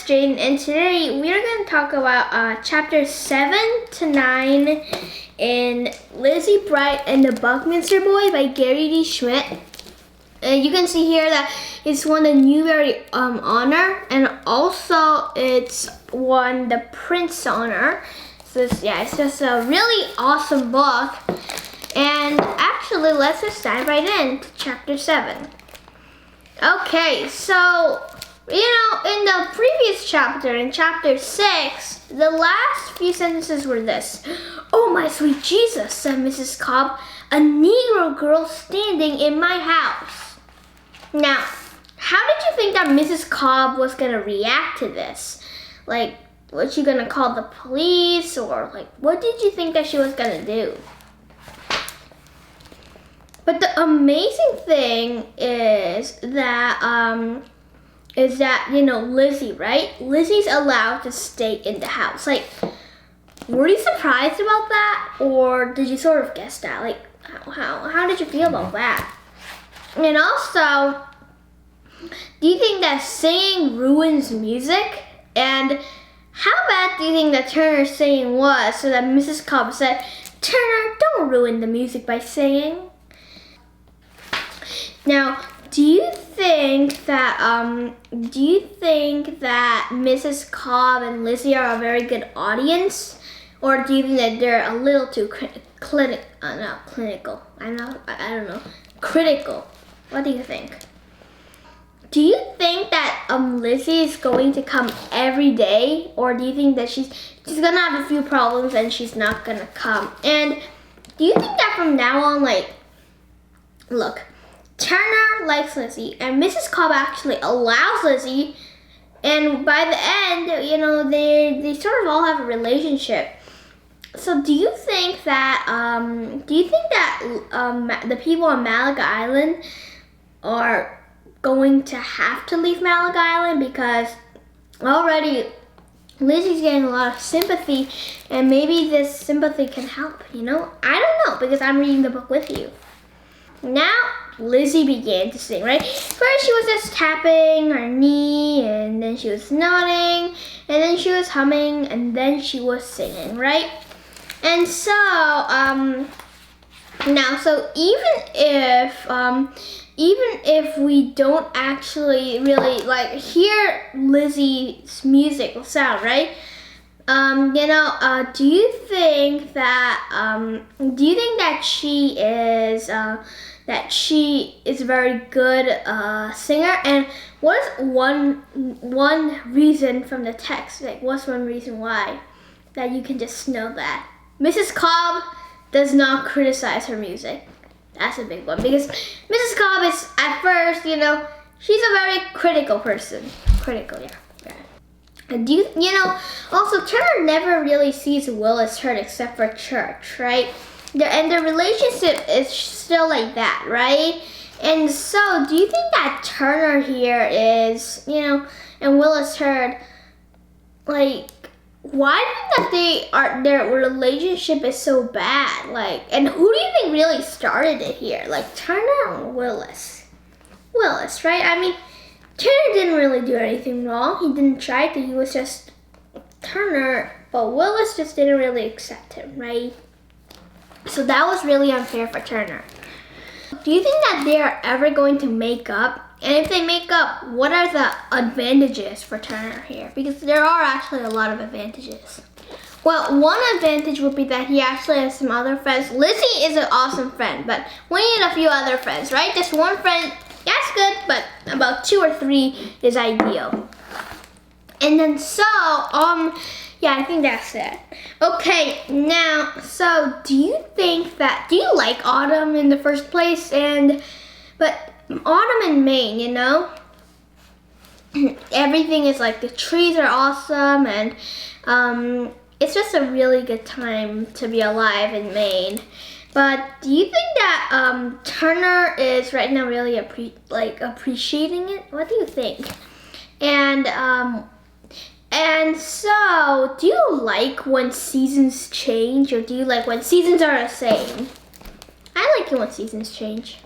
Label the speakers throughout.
Speaker 1: And today we are going to talk about chapters 7 to 9 in Lizzie Bright and the Buckminster Boy by Gary D. Schmidt. You can see here that it's won the Newbery honor, and also it's won the Prince honor. So it's just a really awesome book. And actually, let's just dive right into chapter 7. Okay, so in the previous chapter, in chapter 6, the last few sentences were this. "Oh, my sweet Jesus," said Mrs. Cobb, "a Negro girl standing in my house." Now, how did you think that Mrs. Cobb was going to react to this? Like, was she going to call the police, or like, what did you think that she was going to do? But the amazing thing is that, Lizzie, right? Lizzie's allowed to stay in the house. Like, were you surprised about that? Or did you sort of guess that? Like, how did you feel about that? And also, do you think that singing ruins music? And how bad do you think that Turner's singing was, so that Mrs. Cobb said, "Turner, don't ruin the music by singing"? Now, do you think that Mrs. Cobb and Lizzie are a very good audience, or do you think that they're a little too clinical? I don't know. Critical. What do you think? Do you think that Lizzie is going to come every day, or do you think that she's gonna have a few problems and she's not gonna come? And do you think that from now on, like, look, Turner likes Lizzie, and Mrs. Cobb actually allows Lizzie, and by the end, they sort of all have a relationship. So do you think that the people on Malaga Island are going to have to leave Malaga Island, because already Lizzie's getting a lot of sympathy, and maybe this sympathy can help, I don't know, because I'm reading the book with you. Now, Lizzie began to sing, right? First, she was just tapping her knee, and then she was nodding, and then she was humming, and then she was singing, right? And so, even if we don't actually really hear Lizzie's musical sound, right? Do you think that she is a very good singer? And what is one reason from the text? Like, what's one reason why that you can just know that Mrs. Cobb does not criticize her music? That's a big one, because Mrs. Cobb is, at first, she's a very critical person. Critical, yeah. And also Turner never really sees Willis hurt except for church, right? And their relationship is still like that, right? And so, do you think that Turner here is, and Willis Hurd, like, why do you think that their relationship is so bad? Like, and who do you think really started it here? Like, Turner or Willis? Willis, right? I mean, Turner didn't really do anything wrong. He didn't try to. He was just Turner, but Willis just didn't really accept him, right? So that was really unfair for Turner. Do you think that they are ever going to make up? And if they make up, what are the advantages for Turner here? Because there are actually a lot of advantages. Well, one advantage would be that he actually has some other friends. Lizzie is an awesome friend, but we need a few other friends, right? Just one friend, that's good, but about 2 or 3 is ideal. And then Yeah, I think that's it. Okay, now, so do you like autumn in the first place? But autumn in Maine, you know, everything is like, the trees are awesome, and it's just a really good time to be alive in Maine. But do you think that Turner is right now really appreciating it? What do you think? And so, do you like when seasons change, or do you like when seasons are the same? I like it when seasons change.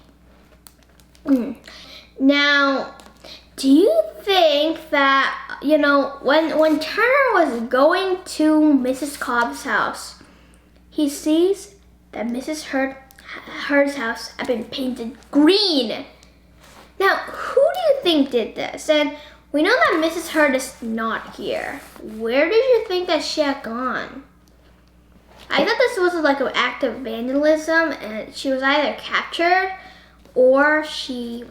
Speaker 1: Now, do you think that, you know, when Turner was going to Mrs. Cobb's house, he sees that Mrs. Heard's house had been painted green. Now, who do you think did this? And we know that Mrs. Heard is not here. Where did you think that she had gone? I thought this was like an act of vandalism, and she was either captured or she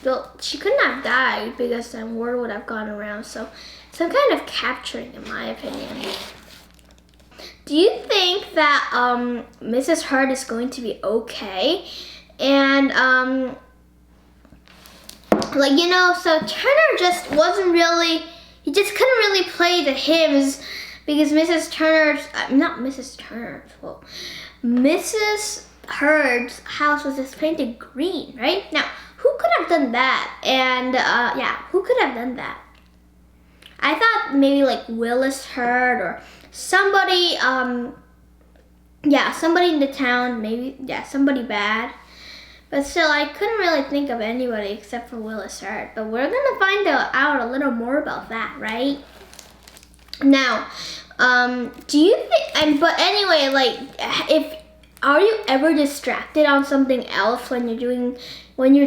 Speaker 1: couldn't have died, because then word would have gone around. So some kind of capturing, in my opinion. Do you think that Mrs. Heard is going to be okay? And so Turner just wasn't really, he just couldn't really play the hymns, because Mrs. Heard's house was just painted green, right? Now, who could have done that? And who could have done that? I thought maybe like Willis Heard, or somebody, somebody in the town, maybe, somebody bad. But still, I couldn't really think of anybody except for Willis Heard. But we're gonna find out a little more about that, right? Now, do you think? But anyway, are you ever distracted on something else when you're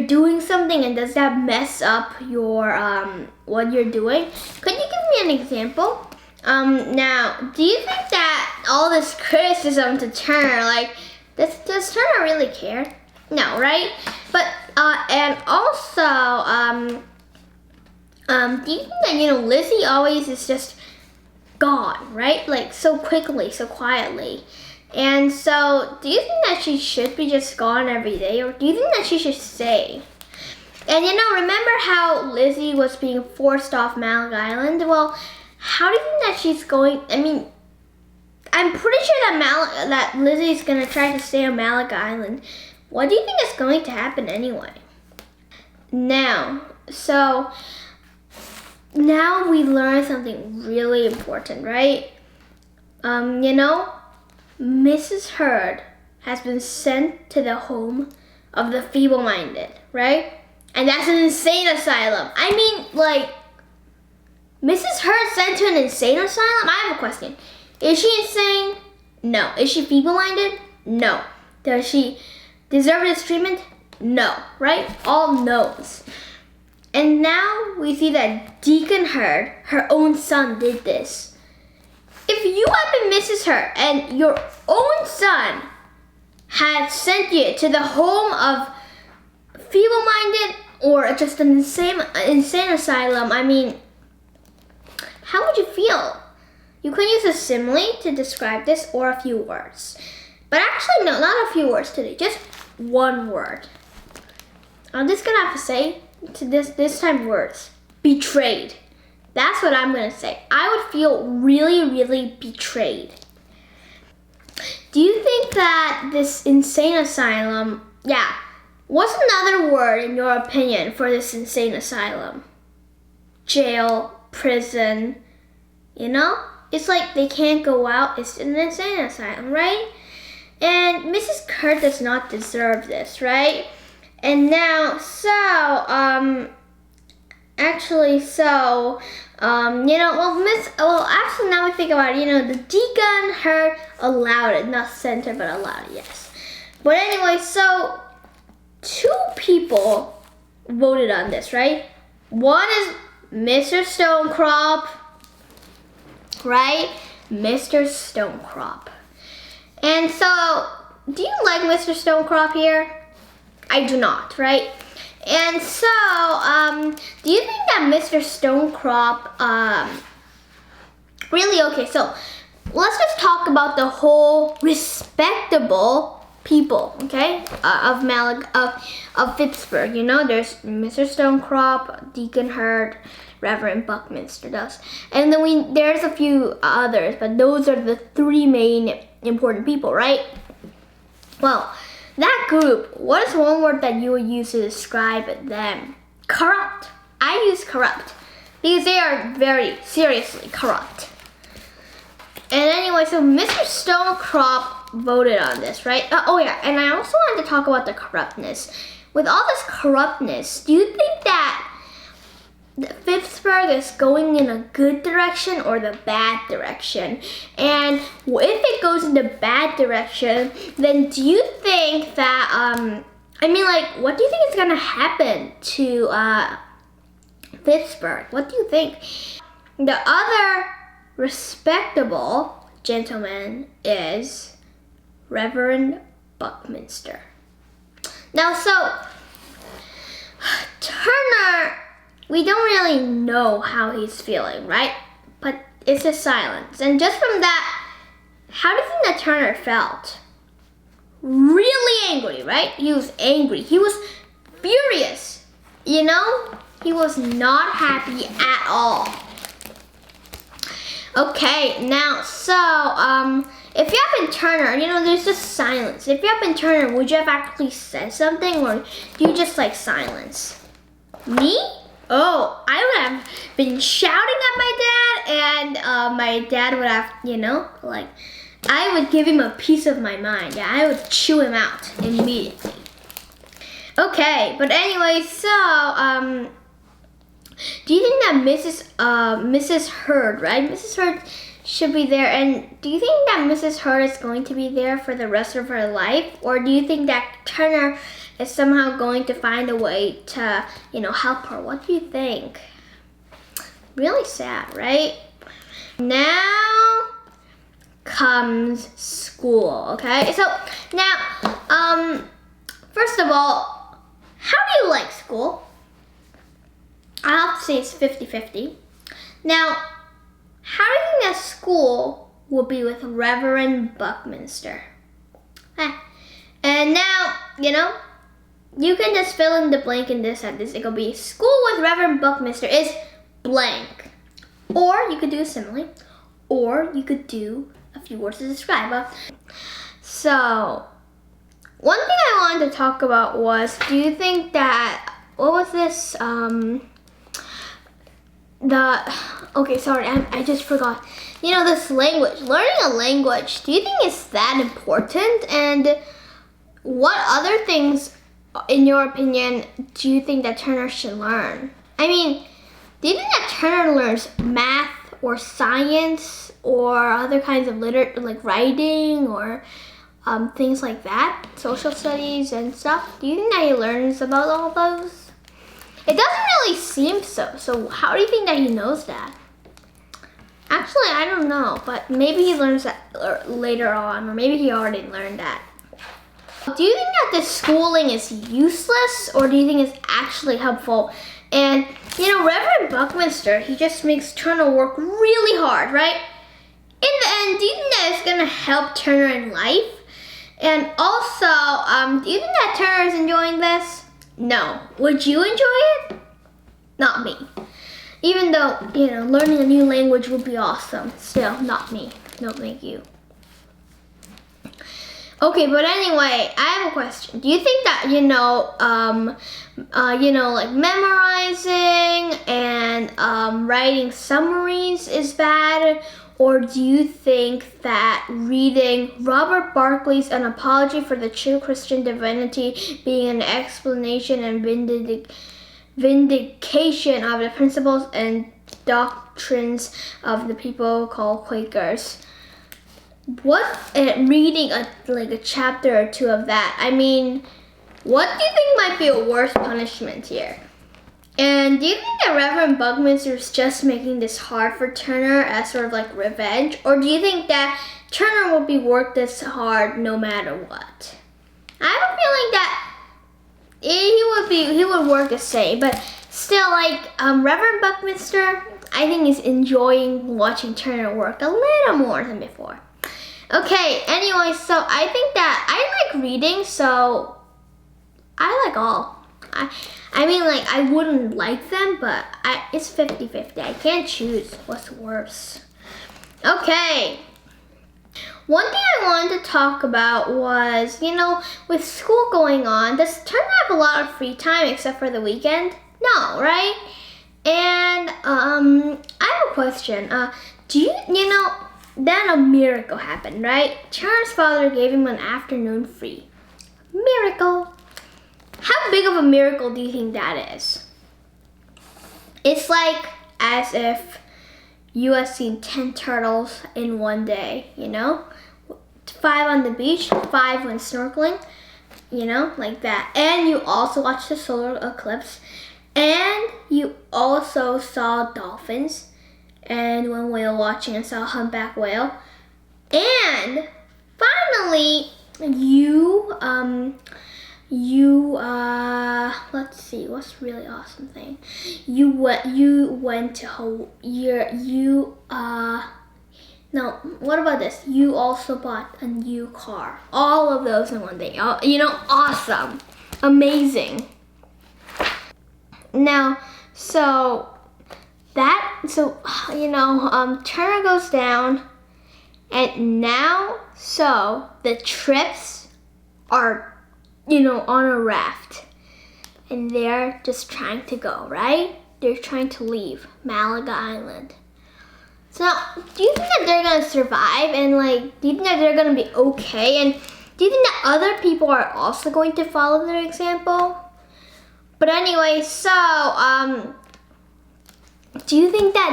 Speaker 1: doing something, and does that mess up your what you're doing? Could you give me an example? Now, do you think that all this criticism to Turner, does Turner really care? No, right? But and also, do you think that Lizzie always is just gone, right? Like so quickly, so quietly. And so, do you think that she should be just gone every day, or do you think that she should stay? And remember how Lizzie was being forced off Malik Island? Well, how do you think that she's going? I mean, I'm pretty sure that Lizzie's gonna try to stay on Malik Island. What do you think is going to happen anyway? Now we learn something really important, right? Mrs. Heard has been sent to the home of the feeble-minded, right? And that's an insane asylum. I mean, Mrs. Heard sent to an insane asylum? I have a question. Is she insane? No. Is she feeble-minded? No. Does she deserve this treatment? No, right? All no's. And now we see that Deacon Heard, her own son, did this. If you had been Mrs. Heard and your own son had sent you to the home of feeble-minded or just an insane asylum, I mean, how would you feel? You can use a simile to describe this, or a few words. But actually, no, not a few words today, just one word. I'm just gonna have to say to this time words. Betrayed. That's what I'm gonna say. I would feel really, really betrayed. Do you think that this insane asylum, what's another word in your opinion for this insane asylum? Jail, prison, It's like they can't go out. It's an insane asylum, right? And Mrs. Heard does not deserve this, right? And now, actually now we think about it, the Deacon Heard allowed it, not sent her, but allowed it, yes. But anyway, so 2 people voted on this, right? One is Mr. Stonecrop, right? Mr. Stonecrop. And so, do you like Mr. Stonecrop here? I do not, right? And so, do you think that Mr. Stonecrop Really, okay, so let's just talk about the whole respectable people, okay, of Pittsburgh. You know, there's Mr. Stonecrop, Deacon Hurd, Reverend Buckminster does, and then there's a few others, but those are the three main important people, right? Well, that group, what is one word that you would use to describe them? Corrupt. I use corrupt because they are very seriously corrupt. And anyway, so Mr. Stonecrop voted on this, right? Oh yeah, and I also wanted to talk about the corruptness. With all this corruptness, do you think that Pittsburgh is going in a good direction or the bad direction? And if it goes in the bad direction, then do you think that, what do you think is gonna happen to Pittsburgh? What do you think? The other respectable gentleman is Reverend Buckminster. Now, so Turner, we don't really know how he's feeling, right? But it's just silence. And just from that, how do you think that Turner felt? Really angry, right? He was angry. He was furious. You know? He was not happy at all. Okay, now, so, if you have been Turner, you know, there's just silence. If you have been Turner, would you have actually said something, or do you just like silence? Me? Oh, I would have been shouting at my dad, and my dad would have, you know, like, I would give him a piece of my mind. Yeah, I would chew him out immediately. Okay, but anyway, so, do you think that Mrs. Hurd, right? Mrs. Hurd should be there, and do you think that Mrs. Hurd is going to be there for the rest of her life, or do you think that Turner is somehow going to find a way to, you know, help her? What do you think? Really sad, right? Now comes school, okay? So now, first of all, how do you like school? I have to say it's 50-50. Now, how do you think that school will be with Reverend Buckminster? And now, you know, you can just fill in the blank in this sentence. It could be school with Reverend Buckminster is blank. Or you could do a simile. Or you could do a few words to describe. So, one thing I wanted to talk about was, do you think that, what was this, okay, sorry, I just forgot. You know, this language, learning a language, do you think it's that important? And what other things, in your opinion, do you think that Turner should learn? I mean, do you think that Turner learns math or science or other kinds of like writing or things like that, social studies and stuff? Do you think that he learns about all those? It doesn't really seem so. So how do you think that he knows that? Actually, I don't know, but maybe he learns that later on, or maybe he already learned that. Do you think that this schooling is useless, or do you think it's actually helpful? And, you know, Reverend Buckminster, he just makes Turner work really hard, right? In the end, do you think that it's going to help Turner in life? And also, do you think that Turner is enjoying this? No. Would you enjoy it? Not me. Even though, you know, learning a new language would be awesome. Still, not me. No, thank you. Okay, but anyway, I have a question. Do you think that, you know, like memorizing and writing summaries is bad? Or do you think that reading Robert Barclay's An Apology for the True Christian Divinity, being an explanation and vindication of the principles and doctrines of the people called Quakers, reading a chapter or two of that, I mean, what do you think might be a worse punishment here? And do you think that Reverend Buckminster is just making this hard for Turner as sort of like revenge? Or do you think that Turner will be worked this hard no matter what? I have a feeling that he would work the same, but still, like, Reverend Buckminster, I think he's enjoying watching Turner work a little more than before. Okay, anyway, so I think that I like reading, so I like all. I mean, like, I wouldn't like them, but it's 50-50. I can't choose what's worse. Okay. One thing I wanted to talk about was, with school going on, does Turner have a lot of free time except for the weekend? No, right? And I have a question. Then a miracle happened, right? Turner's father gave him an afternoon free. Miracle. How big of a miracle do you think that is? It's like as if you have seen 10 turtles in one day, 5 on the beach, 5 when snorkeling, like that. And you also watched the solar eclipse. And you also saw dolphins and one whale watching and saw a humpback whale. And finally, let's see, what's really awesome thing? You went to no, what about this? You also bought a new car. All of those in one day. Awesome. Amazing. Now, Turner goes down, and now, the trips are, on a raft, and they're just trying to go, right? They're trying to leave Malaga Island. So, do you think that they're gonna survive, and do you think that they're gonna be okay, and do you think that other people are also going to follow their example? But anyway, do you think that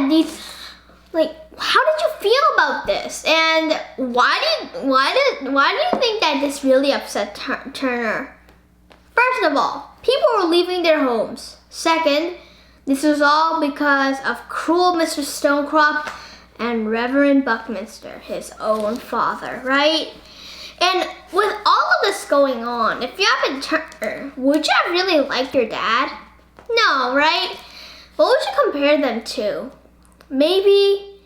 Speaker 1: how did you feel about this? And why do you think that this really upset Turner? First of all, people were leaving their homes. Second, this was all because of cruel Mr. Stonecrop and Reverend Buckminster, his own father, right? And with all of this going on, if you have been Turner, would you have really liked your dad? No, right? What would you compare them to? Maybe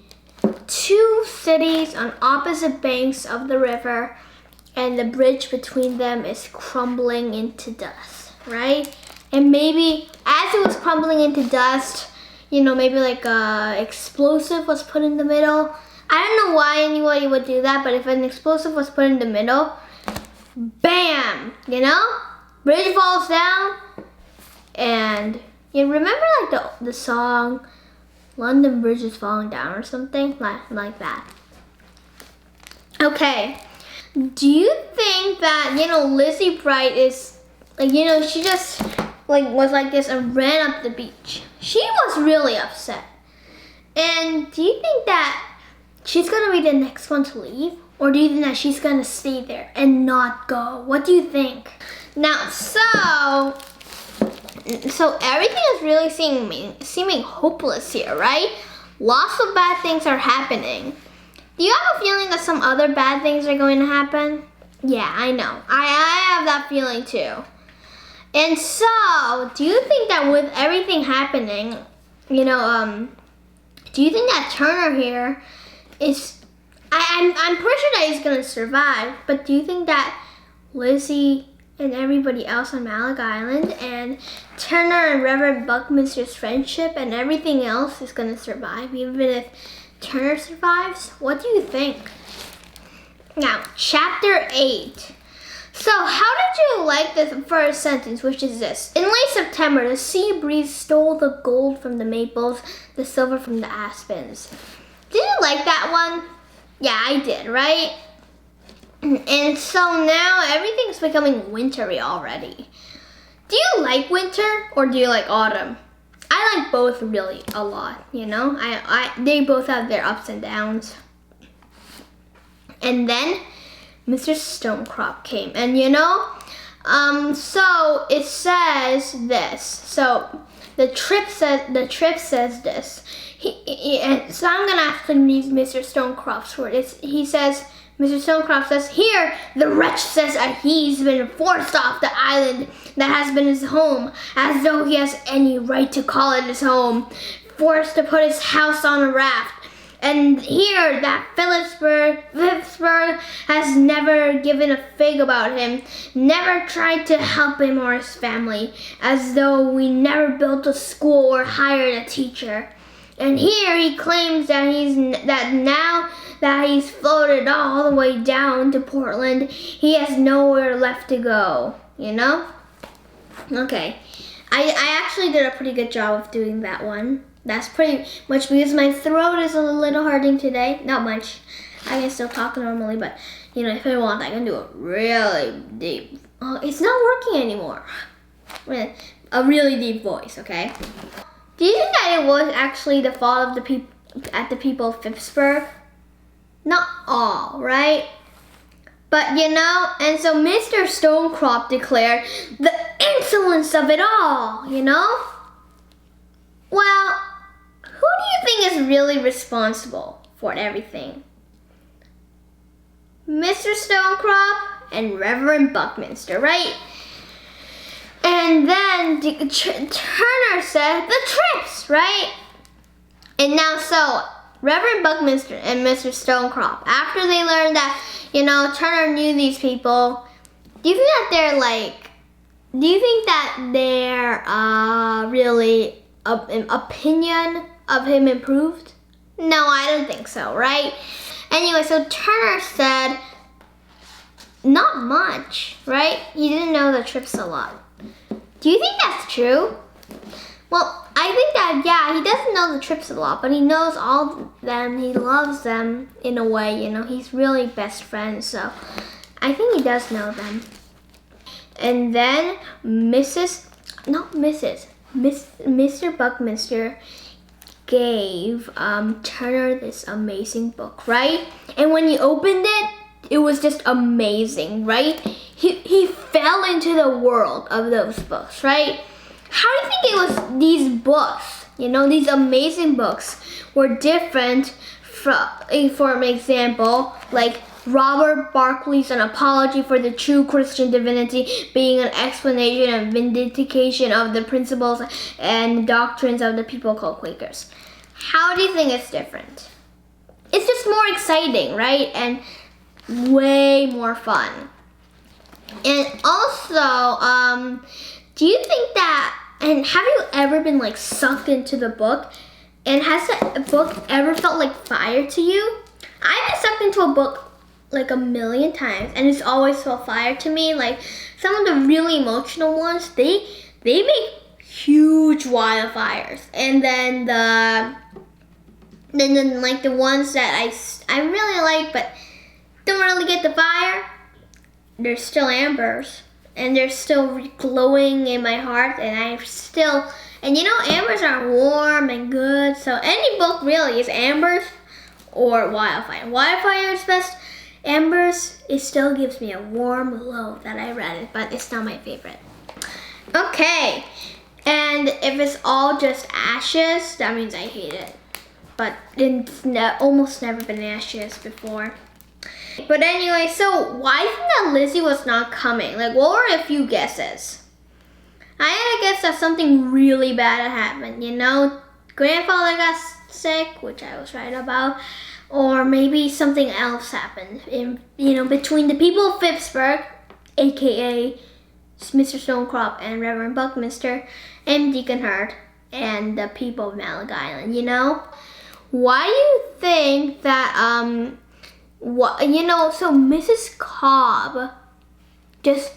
Speaker 1: 2 cities on opposite banks of the river, and the bridge between them is crumbling into dust, right? And maybe as it was crumbling into dust, maybe a explosive was put in the middle. I don't know why anybody would do that, but if an explosive was put in the middle, bam, bridge falls down, and you remember the song London Bridge is Falling Down or something like that. Okay, do you think that Lizzie Bright is she just was like this and ran up the beach? She was really upset. And do you think that she's gonna be the next one to leave? Or do you think that she's gonna stay there and not go? What do you think? Now, so everything is really seeming hopeless here, right? Lots of bad things are happening. Do you have a feeling that some other bad things are going to happen? Yeah, I know. I have that feeling too. And so, do you think that with everything happening, do you think that Turner here is, I'm pretty sure that he's gonna survive, but do you think that Lizzie and everybody else on Malaga Island and Turner and Reverend Buckminster's friendship and everything else is gonna survive, even if Turner survives? What do you think? Now, chapter 8. So, how did you like the first sentence, which is this? In late September, the sea breeze stole the gold from the maples, the silver from the aspens. Did you like that one? Yeah, I did, right? And so now everything's becoming wintry already. Do you like winter or do you like autumn? I like both really a lot, they both have their ups and downs. And then Mr. Stonecrop came, and so it says this. So the trip says this. So I'm gonna have to use Mr. Stonecrop's word. He says, Mr. Stonecrop says, here the wretch says that he's been forced off the island that has been his home, as though he has any right to call it his home. forced to put his house on a raft. And here that Phillipsburg has never given a fig about him, never tried to help him or his family, as though we never built a school or hired a teacher. And here he claims that now that he's floated all the way down to Portland, he has nowhere left to go, you know? Okay, I actually did a pretty good job of doing that one. That's pretty much because my throat is a little hurting today. Not much. I can still talk normally, but you know, if I want, I can do a really deep. Oh, it's not working anymore. A really deep voice, okay? Do you think that it was actually the fault of the people of Phippsburg? Not all, right? But you know, and so Mr. Stonecrop declared the insolence of it all, you know? Well, who do you think is really responsible for everything? Mr. Stonecrop and Reverend Buckminster, right? And then Turner said the trips, right? And now so Reverend Buckminster and Mr. Stonecrop, after they learned that, you know, Turner knew these people, do you think that their really opinion of him improved? No, I don't think so, right? Anyway, so Turner said not much, right? He didn't know the trips a lot. Do you think that's true? Well, I think that, yeah, he doesn't know the trips a lot, but he knows all of them. He loves them in a way, you know. He's really best friends, so I think he does know them. And then Mr. Buckminster gave Turner this amazing book, right? And when he opened it, it was just amazing, right? He fell into the world of those books, right? How do you think it was these books, you know, these amazing books were different from, for example, like Robert Barclay's An Apology for the True Christian Divinity being an explanation and vindication of the principles and doctrines of the people called Quakers. How do you think it's different? It's just more exciting, right? And way more fun. And also, do you think that, and have you ever been like sucked into the book? And has the book ever felt like fire to you? I've been sucked into a book like a million times, and it's always felt fire to me. Like some of the really emotional ones, they make huge wildfires. And then like the ones that I really like but don't really get the fire, they're still ambers. And they're still glowing in my heart, and you know, ambers are warm and good, so any book really is ambers or wildfire. Wildfire is best. Ambers, it still gives me a warm glow that I read it, but it's not my favorite. Okay, and if it's all just ashes, that means I hate it. But it's almost never been ashes before. But anyway, so why do you think that Lizzie was not coming? Like, what were a few guesses? I had a guess that something really bad had happened, you know? Grandfather got sick, which I was right about. Or maybe something else happened, between the people of Phippsburg, a.k.a. Mr. Stonecrop and Reverend Buckminster, and Deacon Hurd, and the people of Mallet Island, you know? Why do you think that, so Mrs. Cobb just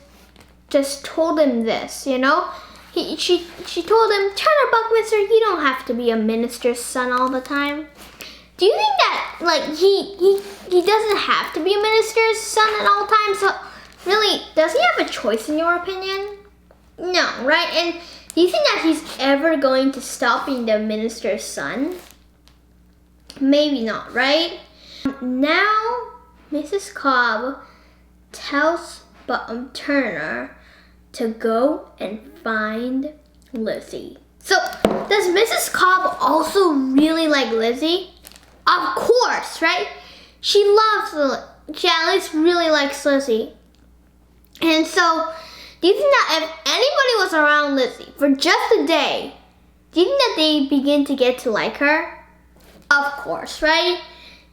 Speaker 1: told him this, you know? She told him, Turner Buckminster, you don't have to be a minister's son all the time. Do you think that, like, he doesn't have to be a minister's son at all times? So, really, does he have a choice in your opinion? No, right? And do you think that he's ever going to stop being the minister's son? Maybe not, right? Now, Mrs. Cobb tells Turner to go and find Lizzie. So, does Mrs. Cobb also really like Lizzie? Of course, right? She at least really likes Lizzie. And so, do you think that if anybody was around Lizzie for just a day, Do you think that they begin to get to like her? Of course, right?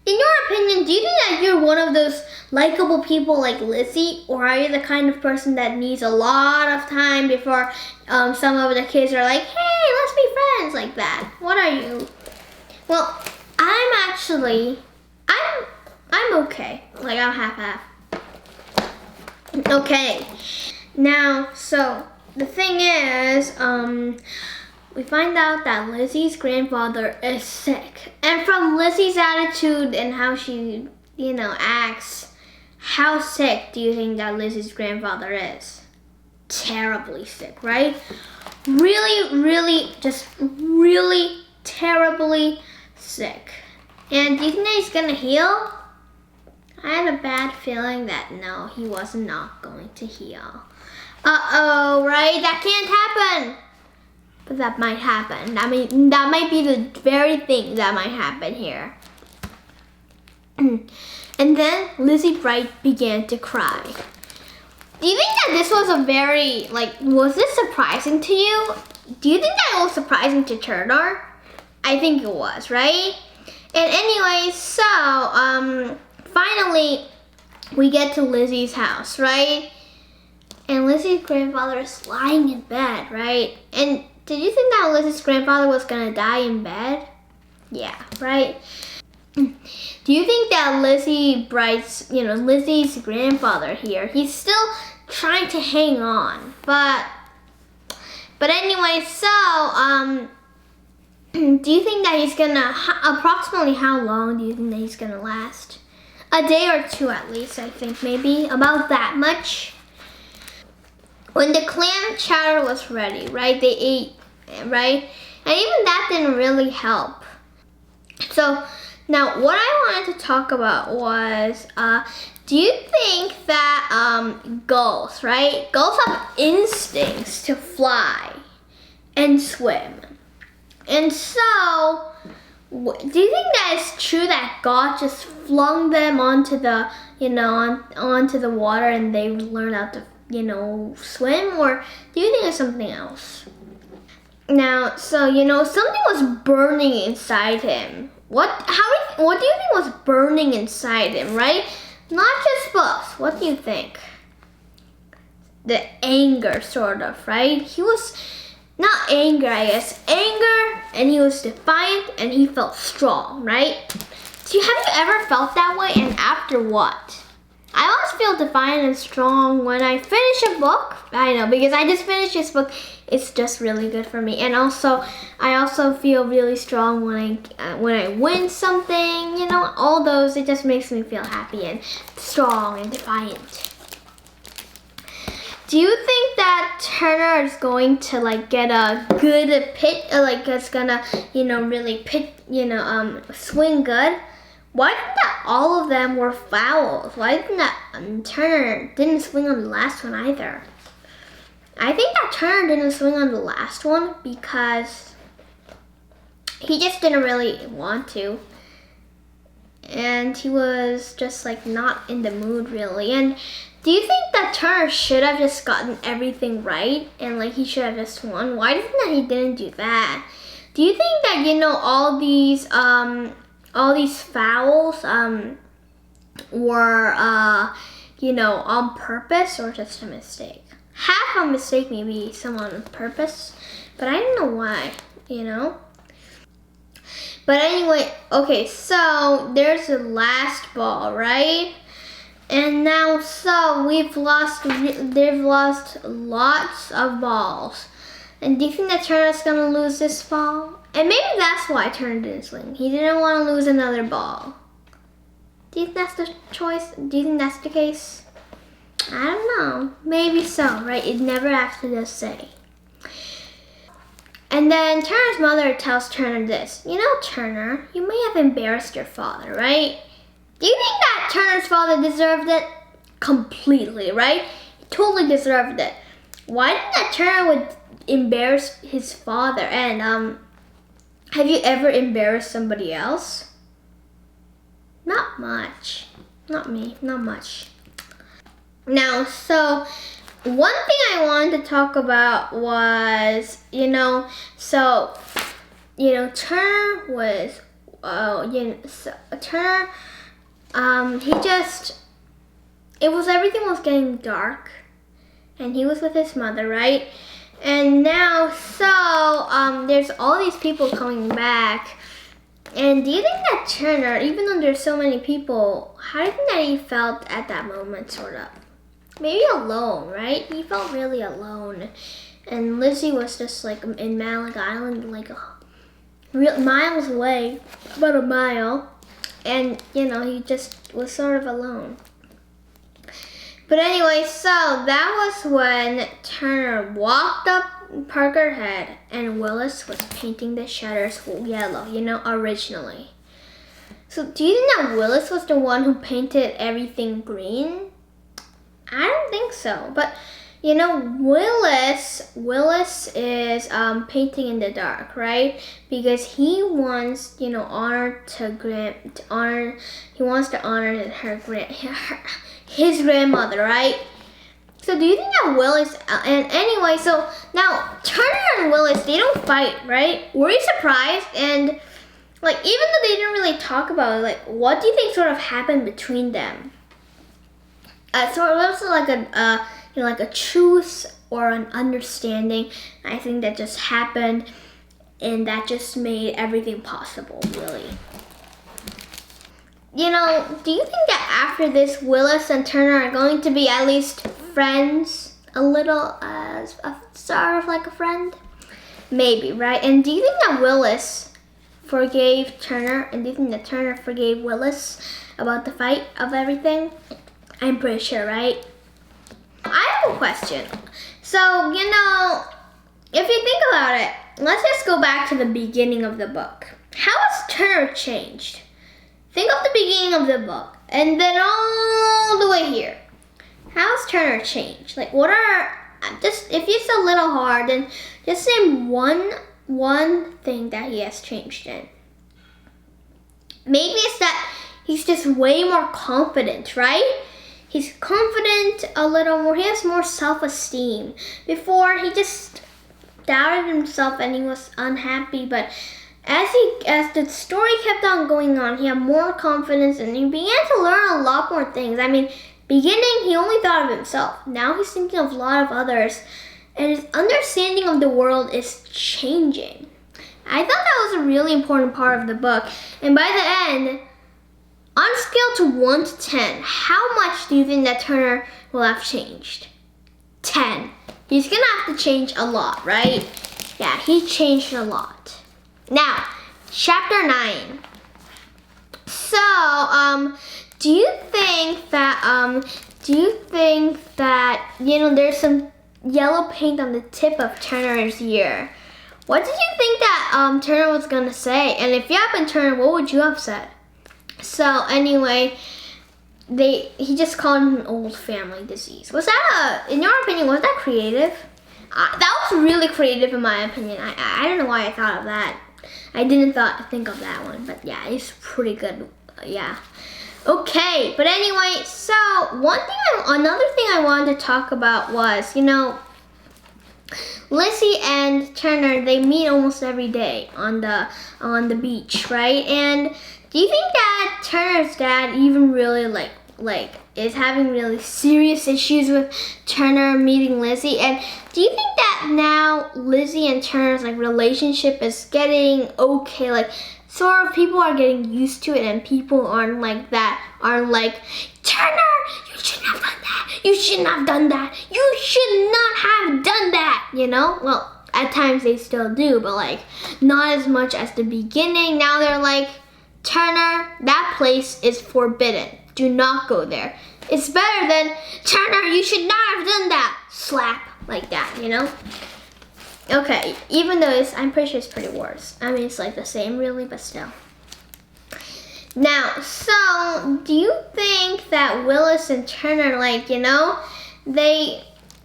Speaker 1: In your opinion, do you think that you're one of those likable people like Lizzie, or are you the kind of person that needs a lot of time before some of the kids are like, hey, let's be friends, like that? What are you? Well, I'm okay. Like, I'm half-half. Okay. Now, so the thing is, we find out that Lizzie's grandfather is sick. And from Lizzie's attitude and how she, acts, how sick do you think that Lizzie's grandfather is? Terribly sick, right? Really, just really terribly sick. And do you think that he's gonna heal? I had a bad feeling that no, he was not going to heal. Uh-oh, right? That can't happen. But that might happen. That might be the very thing that might happen here. And then Lizzie Bright began to cry. Do you think that this was was this surprising to you? Do you think that it was surprising to Turner? I think it was, right? And anyway, so, finally, we get to Lizzie's house, right? And Lizzie's grandfather is lying in bed, right? And did you think that Lizzie's grandfather was gonna die in bed? Yeah, right? Do you think that Lizzie's grandfather here, he's still trying to hang on, but anyway, so, do you think that he's gonna, approximately how long do you think that he's gonna last? A day or two at least, I think, maybe, about that much. When the clam chowder was ready, right, they ate, right? And even that didn't really help. So, now what I wanted to talk about was, do you think that gulls, right? Gulls have instincts to fly and swim. And so, do you think that it's true that God just flung them onto the, onto the water and they learned how to, swim? Or do you think it's something else? Now, so, something was burning inside him. What do you think was burning inside him, right? Not just books. What do you think? The anger, sort of, right? He was not anger, I guess. Anger, and he was defiant, and he felt strong, right? Have you ever felt that way, and after what? I always feel defiant and strong when I finish a book. I know, because I just finished this book. It's just really good for me. And also, I also feel really strong when I win something, all those. It just makes me feel happy and strong and defiant. Do you think that Turner is going to get a good pit, it's gonna, really swing good? Why didn't that all of them were fouls? Why didn't that Turner didn't swing on the last one either? I think that Turner didn't swing on the last one because he just didn't really want to. And he was just not in the mood really. And do you think that Turner should have just gotten everything right and he should have just won? Why do you think that he didn't do that? Do you think that all these fouls were on purpose or just a mistake? Half a mistake, maybe some on purpose, but I don't know why, But anyway, okay, so there's the last ball, right? And now, so they've lost lots of balls. And do you think that Turner's gonna lose this ball? And maybe that's why Turner didn't swing. He didn't want to lose another ball. Do you think that's the choice? Do you think that's the case? I don't know. Maybe so, right? It never actually does say. And then Turner's mother tells Turner this. Turner, you may have embarrassed your father, right? Do you think that Turner's father deserved it? Completely, right? He totally deserved it. Why did that Turner would embarrass his father? And have you ever embarrassed somebody else? Not much. Not me, not much. Now, so one thing I wanted to talk about was, Turner was, Turner, everything was getting dark, and he was with his mother, right? And now, there's all these people coming back. And do you think that Turner, even though there's so many people, how do you think that he felt at that moment, sort of? Maybe alone, right? He felt really alone. And Lizzie was just like in Malik Island, like miles away, about a mile. And, he just was sort of alone. But anyway, so that was when Turner walked up Parker Head and Willis was painting the shutters yellow, originally. So do you think that Willis was the one who painted everything green? I don't think so. But, Willis is painting in the dark, right? Because he wants, he wants to honor his grandmother, right? So do you think that Willis, and anyway, so now Turner and Willis, they don't fight, right? Were you surprised? And even though they didn't really talk about it, what do you think sort of happened between them? So it was like a truce or an understanding. I think that just happened, and that just made everything possible, really. Do you think that after this, Willis and Turner are going to be at least friends? A little, as a sort of like a friend? Maybe, right? And do you think that Willis forgave Turner? And do you think that Turner forgave Willis about the fight of everything? I'm pretty sure, right? I have a question. So, if you think about it, let's just go back to the beginning of the book. How has Turner changed? Think of the beginning of the book, and then all the way here. How's Turner changed? If it's a little hard, then just name one thing that he has changed in. Maybe it's that he's just way more confident, right? He's confident a little more. He has more self-esteem. Before, he just doubted himself and he was unhappy, but as the story kept on going on, he had more confidence and he began to learn a lot more things. Beginning, he only thought of himself. Now he's thinking of a lot of others, and his understanding of the world is changing. I thought that was a really important part of the book. And by the end, on a scale to 1 to 10, how much do you think that Turner will have changed? 10. He's gonna have to change a lot, right? Yeah, he changed a lot. Now, chapter 9. So, do you think that, there's some yellow paint on the tip of Turner's ear? What did you think that Turner was gonna say? And if you had been Turner, what would you have said? So anyway, he just called him an old family disease. Was that in your opinion, was that creative? That was really creative in my opinion. I don't know why I thought of that. I didn't think of that one, but yeah, it's pretty good. Yeah. Okay, but anyway, so another thing I wanted to talk about was, Lizzie and Turner, they meet almost every day on the beach, right? And do you think that Turner's dad even really is having really serious issues with Turner meeting Lizzie? And do you think that now Lizzie and Turner's relationship is getting okay? Sort of people are getting used to it, and people aren't like Turner, you shouldn't have done that. You shouldn't have done that. You should not have done that. Well, at times they still do, but not as much as the beginning. Now they're Turner, that place is forbidden. Do not go there. It's better than, Turner, you should not have done that. Slap, like that, Okay, even though I'm pretty sure it's pretty worse. It's the same really, but still. Now, so, do you think that Willis and Turner, they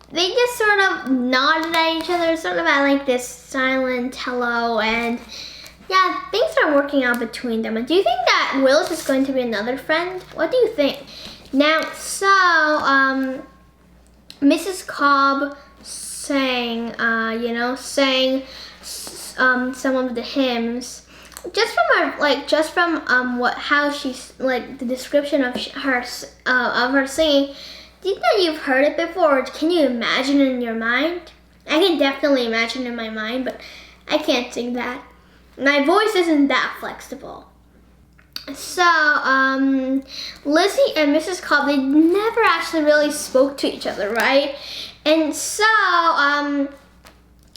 Speaker 1: just sort of nodded at each other, sort of at this silent hello, and yeah, things are working out between them. And do you think that Willis is going to be another friend? What do you think? Now, so, Mrs. Cobb sang, sang some of the hymns. Just from how she's like the description of her singing. Do you think that you've heard it before? Or can you imagine it in your mind? I can definitely imagine it in my mind, but I can't sing that. My voice isn't that flexible. So, Lizzie and Mrs. Cobb, they never actually really spoke to each other, right? And so,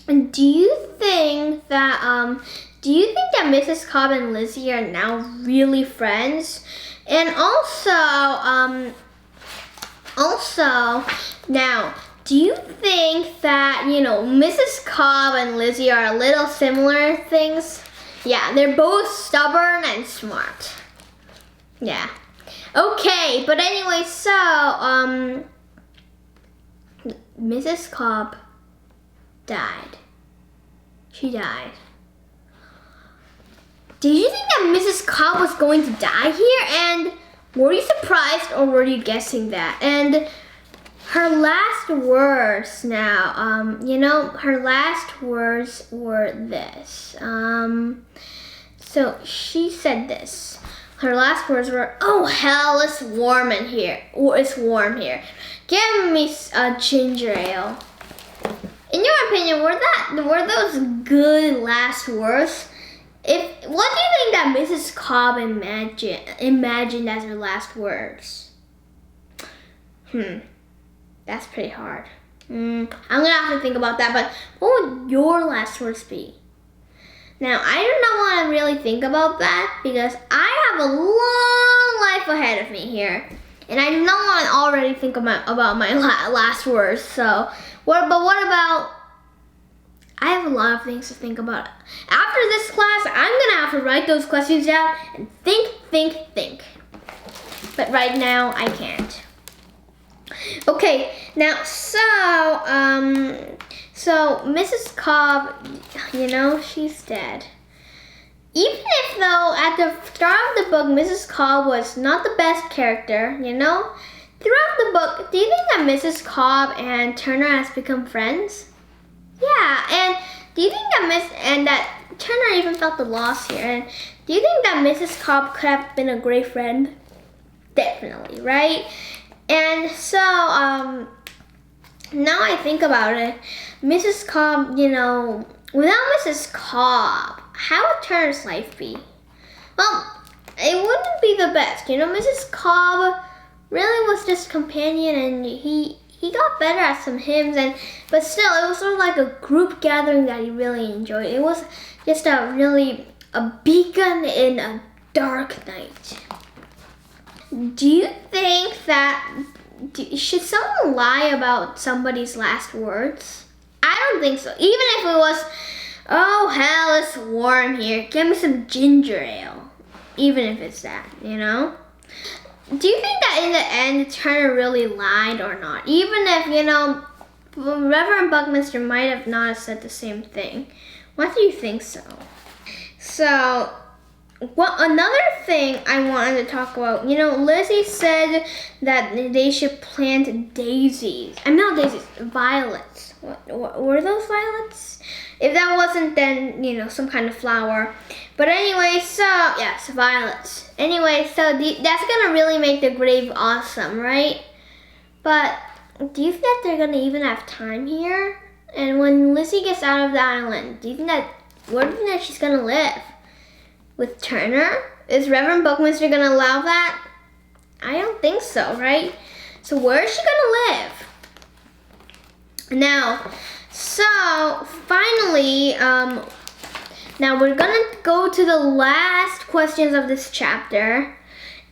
Speaker 1: do you think that Mrs. Cobb and Lizzie are now really friends? And also, now, do you think that, Mrs. Cobb and Lizzie are a little similar things? Yeah, they're both stubborn and smart. Yeah. Okay, but anyway, so, Mrs. Cobb died. She died. Did you think that Mrs. Cobb was going to die here? And were you surprised or were you guessing that? And her last words now, her last words were this. So she said this. Her last words were, "Oh hell, it's warm in here. It's warm here. Give me a ginger ale." In your opinion, were those good last words? What do you think that Mrs. Cobb imagined as her last words? That's pretty hard. I'm gonna have to think about that, but what would your last words be? Now, I do not want to really think about that because I have a long life ahead of me here. And I do not want to already think about my last words. So, what about, I have a lot of things to think about. After this class, I'm going to have to write those questions down and think. But right now, I can't. Okay, now, so Mrs. Cobb, she's dead. Even if though at the start of the book, Mrs. Cobb was not the best character, throughout the book, do you think that Mrs. Cobb and Turner has become friends? Yeah, and do you think that Turner even felt the loss here? And do you think that Mrs. Cobb could have been a great friend? Definitely, right? And so, now I think about it, Mrs. Cobb, without Mrs. Cobb, how would Turner's life be? Well, it wouldn't be the best. Mrs. Cobb really was just a companion, and he got better at some hymns, but still, it was sort of like a group gathering that he really enjoyed. It was just a beacon in a dark night. Do you think that, should someone lie about somebody's last words? I don't think so. Even if it was, "Oh hell, it's warm here. Give me some ginger ale." Even if it's that, Do you think that in the end, Turner really lied or not? Even if, Reverend Buckminster might have not said the same thing. Why do you think so? So, another thing I wanted to talk about, Lizzie said that they should plant violets. What were those violets? If that wasn't, then, some kind of flower. But anyway, so, yes, violets. Anyway, so that's gonna really make the grave awesome, right? But do you think that they're gonna even have time here? And when Lizzie gets out of the island, where do you think that she's gonna live? With Turner? Is Reverend Buckminster gonna allow that? I don't think so, right? So where is she gonna live? Now, so finally, now we're gonna go to the last questions of this chapter.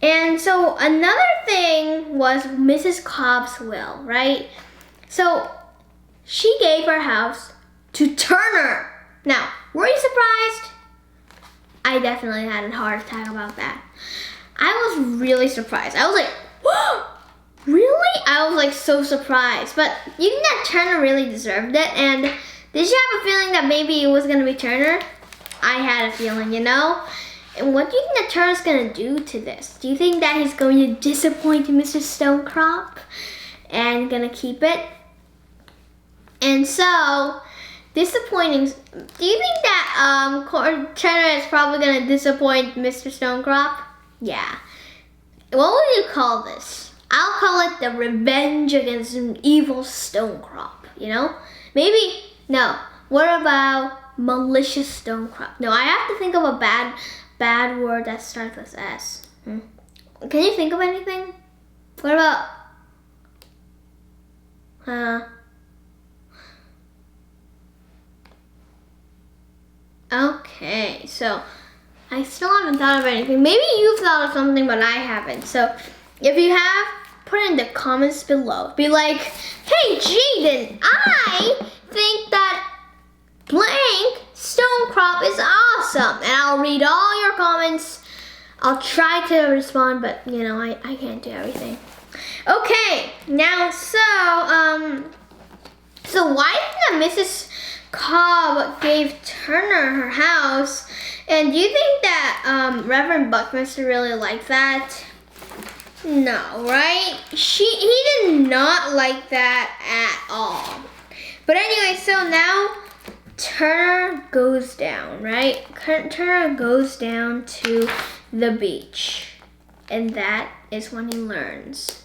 Speaker 1: And so another thing was Mrs. Cobb's will, right? So she gave her house to Turner. Now, were you surprised? I definitely had a heart attack about that. I was really surprised. I was like, whoa, really? I was like so surprised. But you think that Turner really deserved it? And did you have a feeling that maybe it was gonna be Turner? I had a feeling, And what do you think that Turner's gonna do to this? Do you think that he's going to disappoint Mr. Stonecrop and gonna keep it? And so, disappointing. Do you think that Turner is probably going to disappoint Mr. Stonecrop? Yeah. What would you call this? I'll call it the revenge against an evil Stonecrop, you know? Maybe, no. What about malicious Stonecrop? No, I have to think of a bad word that starts with S. Can you think of anything? What about, okay, so I still haven't thought of anything. Maybe you've thought of something, but I haven't. So if you have, put it in the comments below. Be like, hey, Jaden, I think that blank Stonecrop is awesome. And I'll read all your comments. I'll try to respond, but you know, I can't do everything. Okay, now so why did Mrs. Cobb gave Turner her house? And do you think that Reverend Buckminster really liked that? No, right? He did not like that at all. But anyway, so now Turner goes down, right? Turner goes down to the beach. And that is when he learns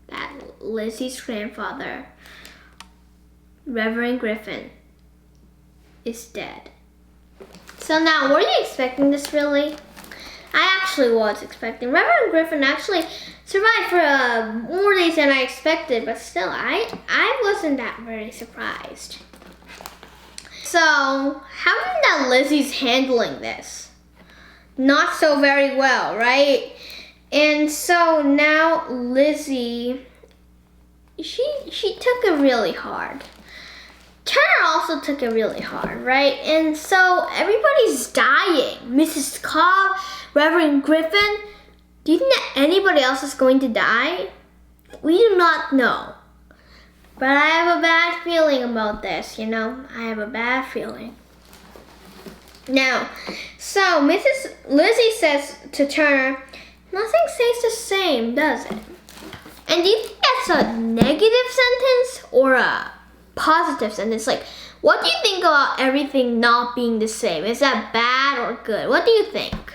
Speaker 1: that Lizzie's grandfather, Reverend Griffin, is dead. So now, were you expecting this really? I actually was expecting. Reverend Griffin actually survived for more days than I expected, but still, I wasn't that very surprised. So, how do you think that Lizzie's handling this? Not so very well, right? And so now Lizzie, she took it really hard. Turner also took it really hard, right? And so everybody's dying. Mrs. Cobb, Reverend Griffin. Do you think that anybody else is going to die? We do not know. But I have a bad feeling about this, you know? I have a bad feeling. Now, so Lizzie says to Turner, nothing stays the same, does it? And do you think that's a negative sentence or a positive sentence? Like, what do you think about everything not being the same? Is that bad or good? What do you think?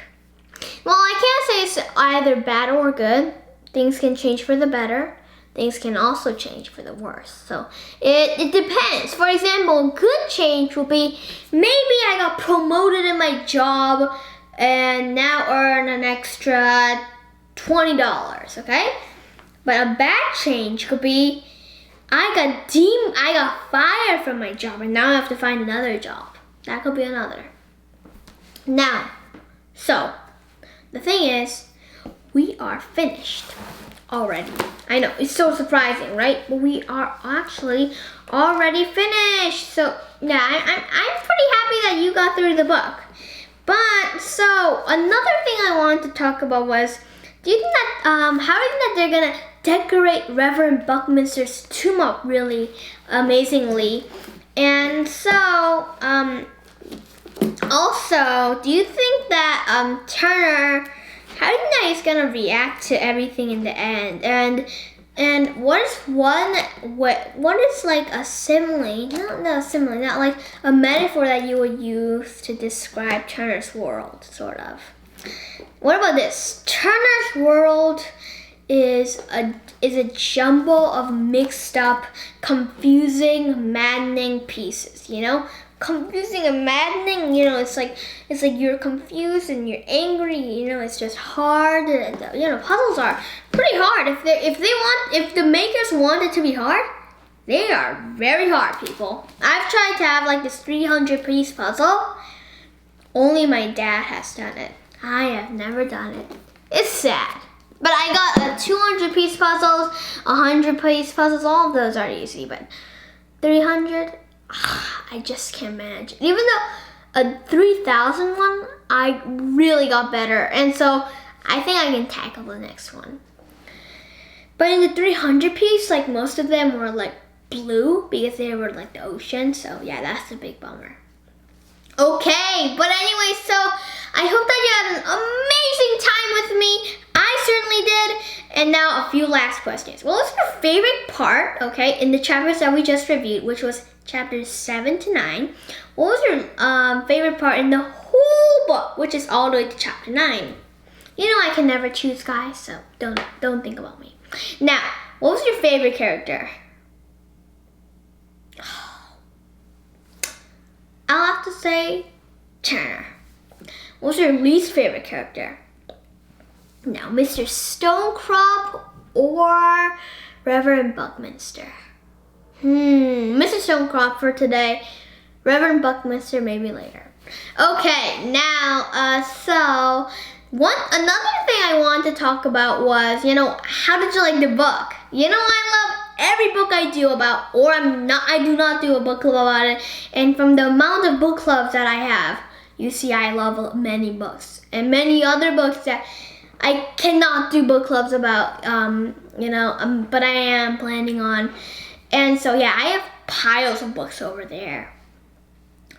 Speaker 1: Well, I can't say it's either bad or good. Things can change for the better. Things can also change for the worse. So it depends. For example, good change will be maybe I got promoted in my job and now earn an extra $20, okay? But a bad change could be I got fired from my job and now I have to find another job. That could be another. Now, so the thing is, we are finished already. I know, it's so surprising, right? But we are actually already finished. So yeah, I'm pretty happy that you got through the book. But so another thing I wanted to talk about was, do you think that how do you think that they're gonna decorate Reverend Buckminster's tomb up really amazingly? And so also, do you think that Turner, how do you think that he's gonna react to everything in the end? And what is like a simile? Not a simile, not like a metaphor that you would use to describe Turner's world, sort of. What about this? Turner's world is a jumble of mixed up, confusing, maddening pieces, you know? Confusing and maddening, you know, it's like you're confused and you're angry, you know, it's just hard. And, you know, puzzles are pretty hard. If the makers want it to be hard, they are very hard, people. I've tried to have like this 300-piece puzzle. Only my dad has done it. I have never done it. It's sad. But I got 200-piece puzzles, 100-piece puzzles, all of those are easy, but 300, I just can't manage. Even though a 3,000 one, I really got better. And so I think I can tackle the next one. But in the 300 piece, like most of them were like blue because they were like the ocean. So yeah, that's a big bummer. Okay, but anyway, so I hope that you had an amazing time with me. I certainly did. And now a few last questions. What was your favorite part, okay, in the chapters that we just reviewed, which was chapters 7 to 9. What was your favorite part in the whole book, which is all the way to chapter 9? You know I can never choose, guys, so don't think about me. Now, what was your favorite character? I'll have to say Turner. What was your least favorite character? Now, Mr. Stonecrop or Reverend Buckminster? Mr. Stonecrop for today. Reverend Buckminster maybe later. Okay, now, so another thing I wanted to talk about was, how did you like the book? I love every book I do about, or I do not do a book club about it. And from the amount of book clubs that I have, you see I love many books and many other books that I cannot do book clubs about, but I am planning on. And so yeah, I have piles of books over there.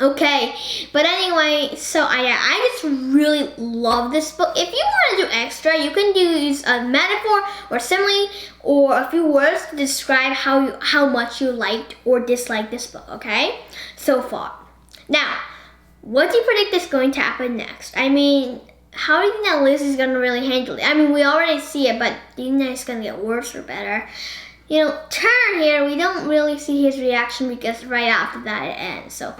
Speaker 1: Okay, but anyway, so I just really love this book. If you want to do extra, you can use a metaphor or simile or a few words to describe how much you liked or disliked this book, okay? So far. Now, what do you predict is going to happen next? I mean, how do you think that Lizzie's going to really handle it? I mean, we already see it, but do you think it's going to get worse or better? Turner here, we don't really see his reaction because right after that it ends. So,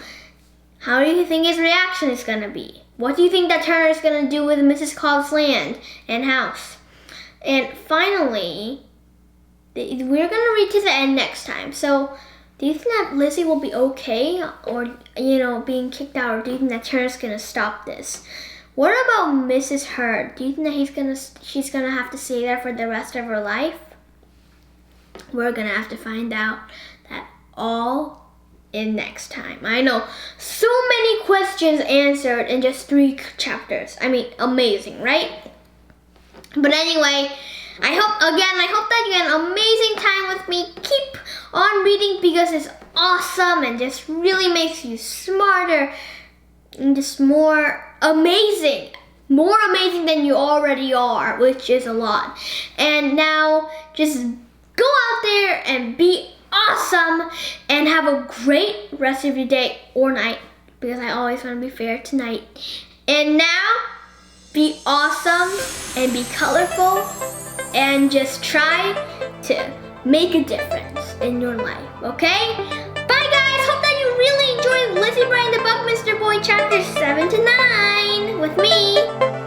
Speaker 1: how do you think his reaction is going to be? What do you think that Turner is going to do with Mrs. Cobb's land and house? And finally, we're going to reach to the end next time. So, do you think that Lizzie will be okay or, being kicked out? Or do you think that Turner's going to stop this? What about Mrs. Hurd? Do you think that she's going to have to stay there for the rest of her life? We're going to have to find out that all in next time. I know, so many questions answered in just 3 chapters. I mean, amazing, right? But anyway, I hope that you had an amazing time with me. Keep on reading because it's awesome and just really makes you smarter and just more amazing than you already are, which is a lot. And now just go out there and be awesome and have a great rest of your day or night, because I always want to be fair tonight. And now be awesome and be colorful and just try to make a difference in your life, okay? Bye guys, hope that you really enjoyed Lizzie Brian the Buckminster Boy chapters 7 to 9 with me.